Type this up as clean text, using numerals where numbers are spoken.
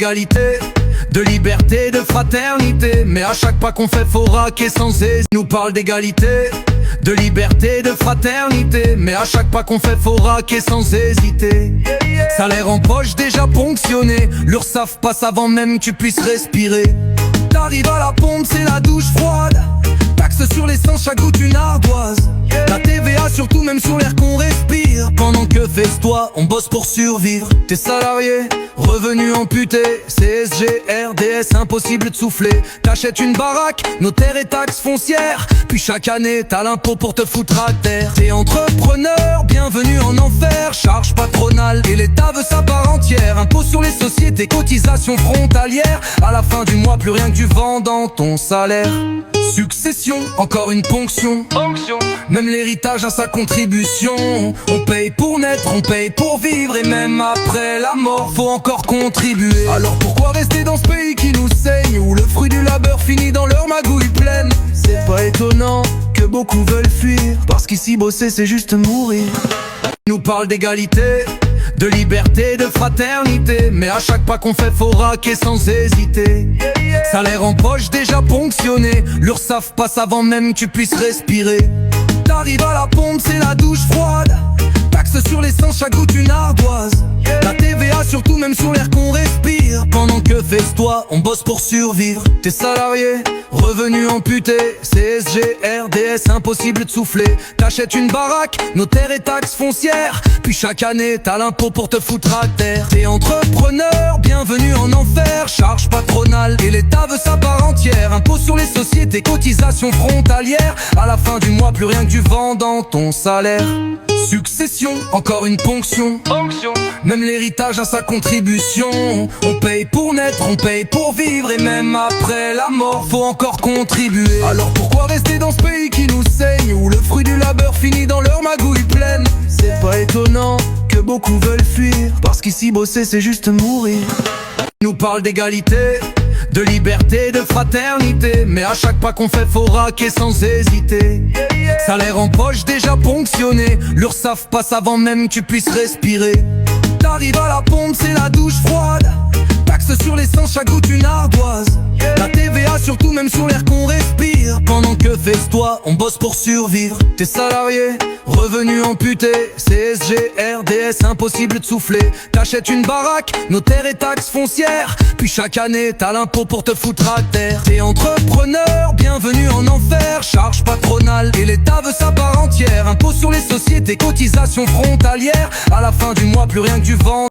Égalité, de liberté, de fraternité, mais à chaque pas qu'on fait faut raquer sans hésiter. Nous parle d'égalité, de liberté, de fraternité, mais à chaque pas qu'on fait faut raquer sans hésiter. Salaire en poche déjà ponctionné, l'URSSAF passe avant même que tu puisses respirer. T'arrives à la pompe, c'est la douche froide, taxe sur l'essence, chaque goutte une ardoise. La TVA surtout même sur l'air qu'on respire. Pendant que fais-toi, on bosse pour survivre. T'es salarié, revenu amputé, CSG, RDS, impossible de souffler. T'achètes une baraque, notaire et taxes foncières, puis chaque année t'as l'impôt pour te foutre à terre. T'es entrepreneur, bienvenue en enfer, charge patronale et l'État veut sa part entière. Impôt sur les sociétés, cotisations frontalières, à la fin du mois plus rien que du vent dans ton salaire. Succession, encore une ponction, même l'héritage a sa contribution. On paye pour naître, on paye pour vivre, et même après la mort faut encore contribuer. Alors pourquoi rester dans ce pays qui nous saigne, où le fruit du labeur finit dans leur magouille pleine? C'est pas étonnant que beaucoup veulent fuir, parce qu'ici bosser c'est juste mourir. Ils nous parlent d'égalité, de liberté, de fraternité, mais à chaque pas qu'on fait faut raquer sans hésiter. Salaire en poche déjà ponctionné, l'URSSAF passe avant même que tu puisses respirer. T'arrives à la pompe, c'est la douche froide, taxe sur l'essence, chaque goutte une ardoise. La TVA surtout même sur l'air qu'on respire. Pendant que fais-toi, on bosse pour survivre. T'es salarié, revenu amputé, CSG, RDS, impossible de souffler. T'achètes une baraque, notaire et taxes foncières, puis chaque année t'as l'impôt pour te foutre à terre. T'es entrepreneur, bienvenue en enfer, charge patronale et l'État veut sa part entière. Impôt sur les sociétés, cotisations frontalières, à la fin du mois plus rien que du vent dans ton salaire. Succession, encore une ponction, même l'héritage a sa contribution. On paye pour naître, on paye pour vivre, et même après la mort faut encore contribuer. Alors pourquoi rester dans ce pays qui nous saigne, où le fruit du labeur finit dans leur magouille pleine? C'est pas étonnant que beaucoup veulent fuir, parce qu'ici bosser c'est juste mourir. Ils nous parlent d'égalité, de liberté, de fraternité, mais à chaque pas qu'on fait faut raquer sans hésiter. Salaire en poche déjà ponctionné, l'URSSAF passe avant même que tu puisses respirer. T'arrives à la pompe, c'est la douche froide, taxe sur l'essence, chaque goutte une ardoise. La TVA surtout même sur l'air qu'on respire. Pendant que fais-toi, on bosse pour survivre. T'es salarié, revenu amputé, CSG, RDS, impossible de souffler. T'achètes une baraque, notaire et taxes foncières, puis chaque année t'as l'impôt pour te foutre à terre. T'es entrepreneur, bienvenue en enfer, charge patronale et l'État veut sa part entière. Impôt sur les sociétés, cotisations frontalières, à la fin du mois plus rien que du vent